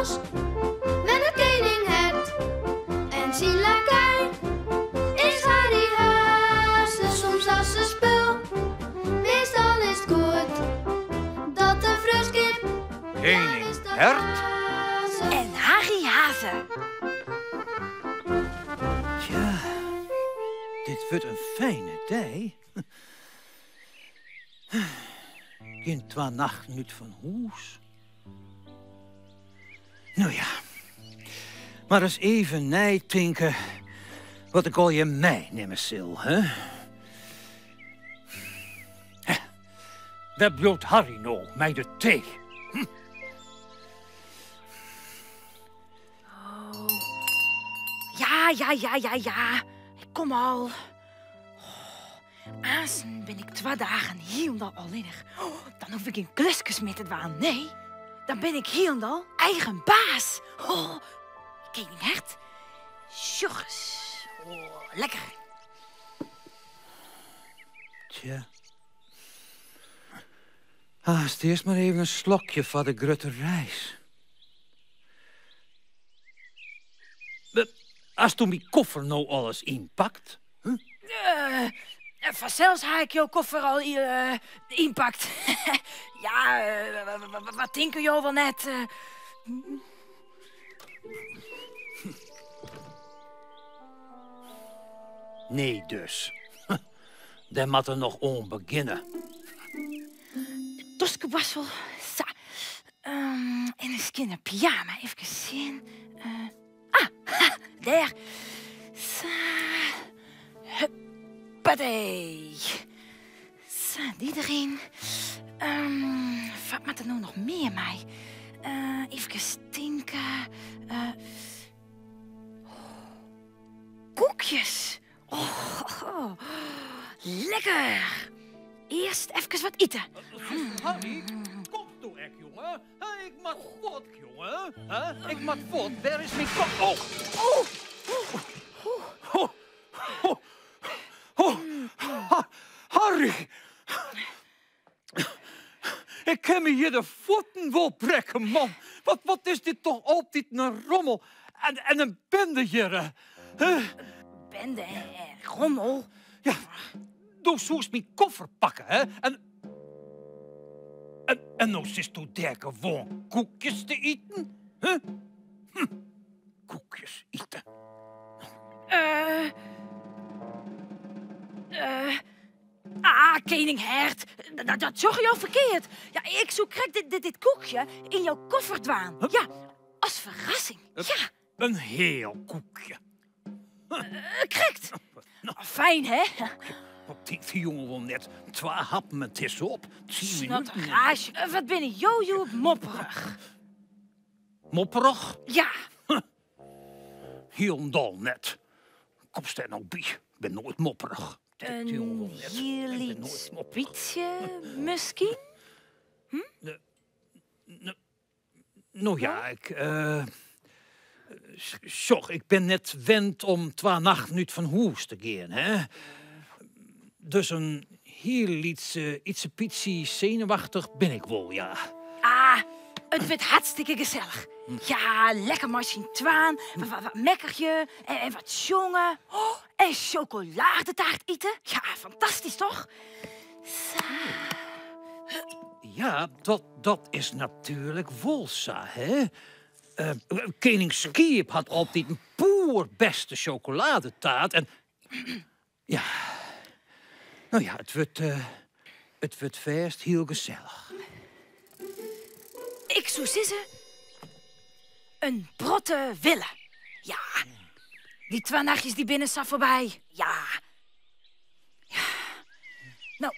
bos met het koninghert en zijn lakij. Is Harry Haase soms als een spul? Meestal is het goed dat de fruskip Koninghert en Harry Haase. Tja, dit wordt een fijne dag. Geen 2 nachten niet van huis. Nou ja, maar eens even nadenken wat ik al je mij nemen zal, hè? Waar bloot Harry nou mij de thee? Oh. Ja. Ik kom al. Aansen ben ik 2 dagen helemaal alleenig. Dan hoef ik geen klusjes meer te doen. Nee, dan ben ik helemaal eigen baas. Koninghert. Sjogges. Lekker. Tja. Haast eerst maar even een slokje van de grote reis. Als toen mijn koffer nou alles inpakt... Vanzelfs ga ik jouw koffer al inpakt. Ja, wat denken jou wel net? Nee dus. Daar moet er nog om beginnen. Toskebassel. En een skinner pyjama. Even zien. Daar. Zo. Huppatee. Zo, die erin. Wat moet er nou nog meer mee? Even stinken. Koekjes. Oh, lekker. Eerst even wat eten. Harry, kom toe, ek, jongen. Ik moet voort, jongen. Ik moet voort. Waar is mijn kop? Harry. Ik kan me hier de voeten wel breken, man. Wat is dit toch altijd een rommel en een bende hier, hè? Bende en rommel? Ja, doe zoals mijn koffer pakken, hè? En nou zit u daar gewoon koekjes te eten? Huh? Koekjes eten. Koninghert, dat zag je al verkeerd. Ja, ik zo krijg dit koekje in jouw koffer dwaan. Huh? Ja, als verrassing. Ja. Een heel koekje. Correct. Fijn, hè? Op die jongen wel net 2 happen met tis op. 10 minuten. Snotterage. Wat ben je jojo mopperig. Mopperig? Ja. Heel dol net. Kom ster nou bij. Ik ben nooit mopperig. Een heel iets pietje misschien? Nou ja, ik ben net wend om 2 nachten niet van huis te gaan, hè. Dus een heel iets pietsie zenuwachtig ben ik wel, ja. Het wordt hartstikke gezellig. Ja, lekker machine twaan, wat mekkertje en wat jongen. En chocoladetaart eten. Ja, fantastisch toch? Ja, dat is natuurlijk Wolsa, hè? Koning Skiep had altijd een poer beste chocoladetaart en... Ja... Nou ja, het wordt feest heel gezellig. Ik zou zeggen... Een brotte wille. Ja. Die 2 nachtjes die binnen zijn voorbij. Ja. Nou,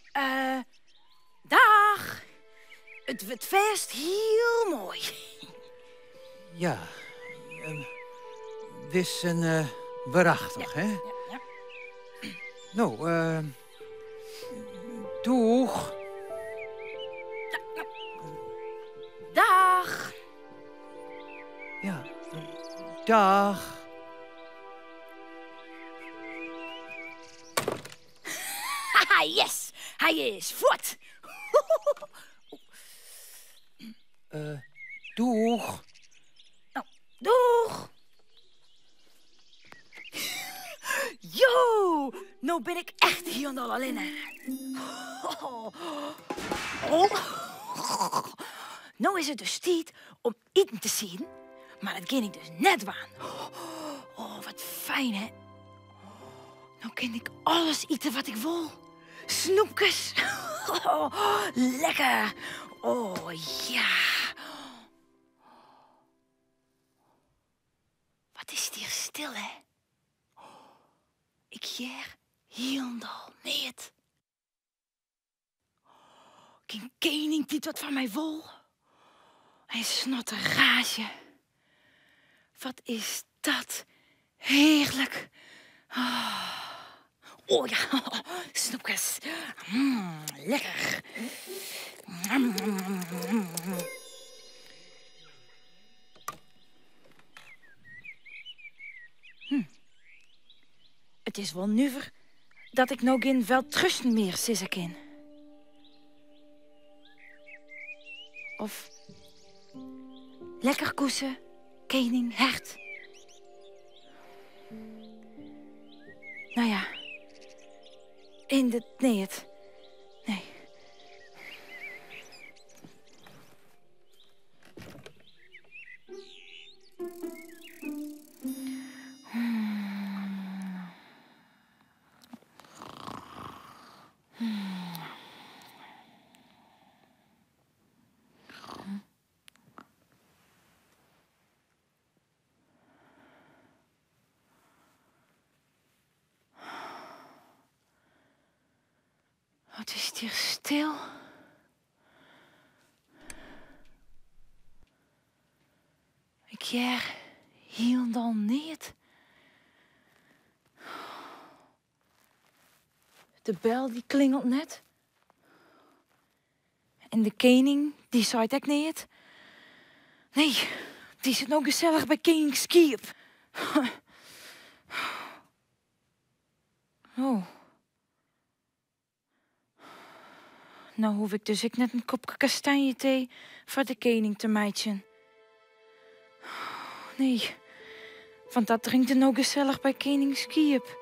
dag. Het wordt feest heel mooi. Ja. Wis en waarachtig, hè? Ja. Nou, doeg. Dag. Ja, dag. Haha, yes. Hij is voort. Doeg. Doeg! Yo, nou ben ik echt hier al alleen. Nou is het dus tijd om eten te zien, maar dat ken ik dus net waan. Oh, wat fijn, hè? Nou kan ik alles eten wat ik wil. Snoepjes. Oh, lekker. Oh, ja. Wat is het hier stil, hè? Ik jeer hielendal niet. Geen koning die wat van mij wil. Hij snot een rage. Wat is dat heerlijk. Oh ja, snoepjes. Lekker. Het is wel nuver dat ik nou geen weltrusten meer sissen kan. Of lekker koesen, koning, hert. Nou ja, in de niet. Nee. Wat is het hier stil? Ik jeer hielendal niet. De bel die klingelt net. En de koning die zei ik niet. Nee, die zit nou gezellig bij Koning Skiep. Oh. Nou hoef ik dus ik net een kopje kastanjethee voor de koning te meidjen. Nee, want dat drinkt er nou gezellig bij Koning Skiep.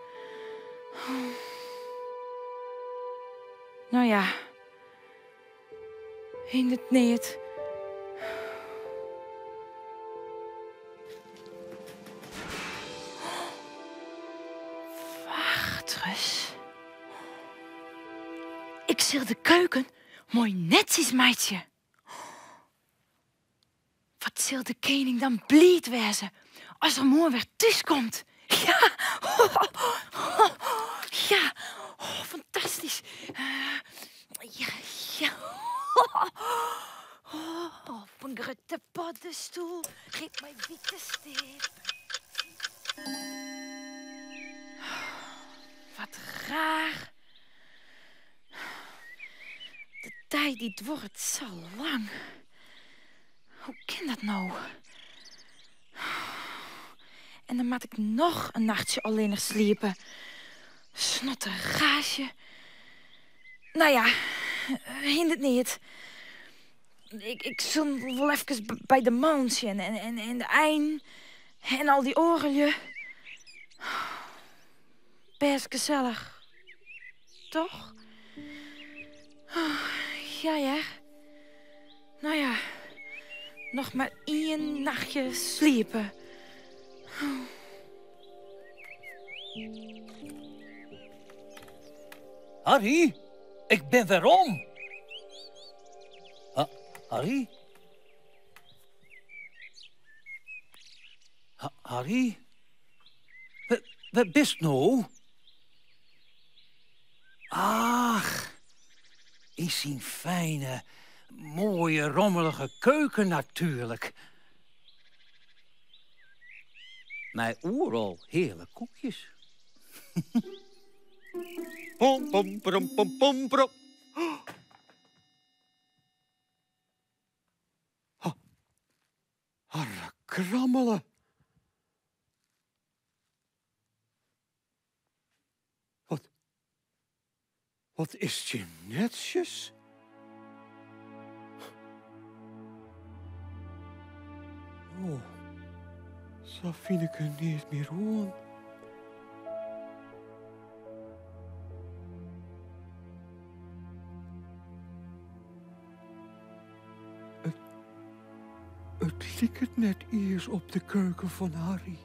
Nou ja, in het niet. Wacht eens. Ik zil de keuken mooi netjes, meidje. Wat zil de koning dan blied wezen als er morgen weer thuis komt. Ja, ja, oh, fantastisch. Ja. Op een grote paddenstoel geef mij witte steep. Wat raar. De tijd die wordt zo lang. Hoe kan dat nou? En dan moet ik nog een nachtje alleen sliepen. Snottergaasje. Nou ja, hindert niet. Ik zal wel even bij de mansje en de ein en al die orgelje. Best gezellig. Toch? Ja. Nou ja, nog maar 1 nachtje sliepen. Harry, ik ben weer om. Harry? Harry? Wat bist nou? Ach, in zijn fijne, mooie, rommelige keuken natuurlijk. Mijn oeral heerlijk koekjes. Pom, pom, pom, pom, pom, pom. Harre krammelen. Wat is je netjes? Oh, Zo vind ik er niet meer hoor. Het lieket net eerst op de keuken van Harry.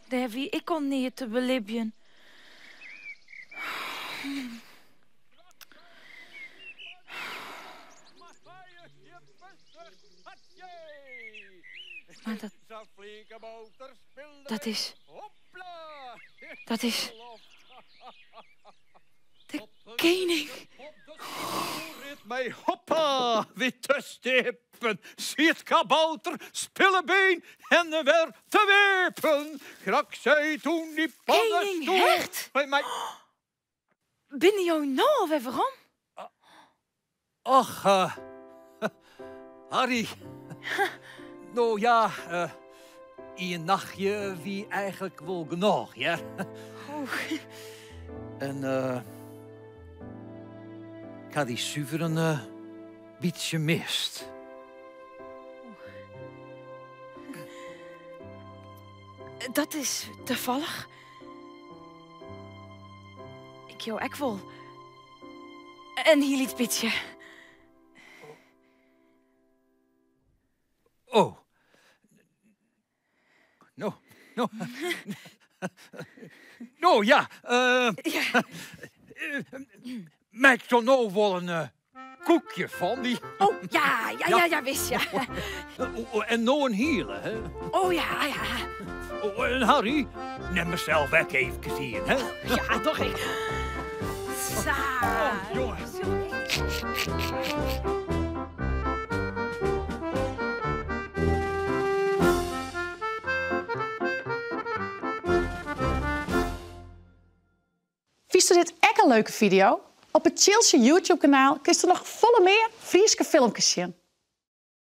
Davy, ik kon niet te belibjen. Maar dat is de koning. Mij hoppa, witte stippen, ziet kabouter, spillebeen en er weer te wippen. Grak zij toen die Koning Hert? bij mij. Ben je nou weer waarom? Ach, Harry. Nou ja, een nachtje wie eigenlijk wel genoeg, ja. Oh. En ik had die zuiver een beetje mist. Dat is toevallig. Ik jou ook wel. Een heel iets beetje. Oh. Nou ja, Ja. maak er nou wel een koekje van die. Oh, ja, wist je. En nou een hele, hè? Oh, ja. Oh, en Harry, neem mezelf ook even hier, hè? Ja, toch ik. Zo. Oh, jongen. Vist u dit echt een leuke video? Op het Chilsje YouTube kanaal kun je nog volle meer Frieske filmpjes zien.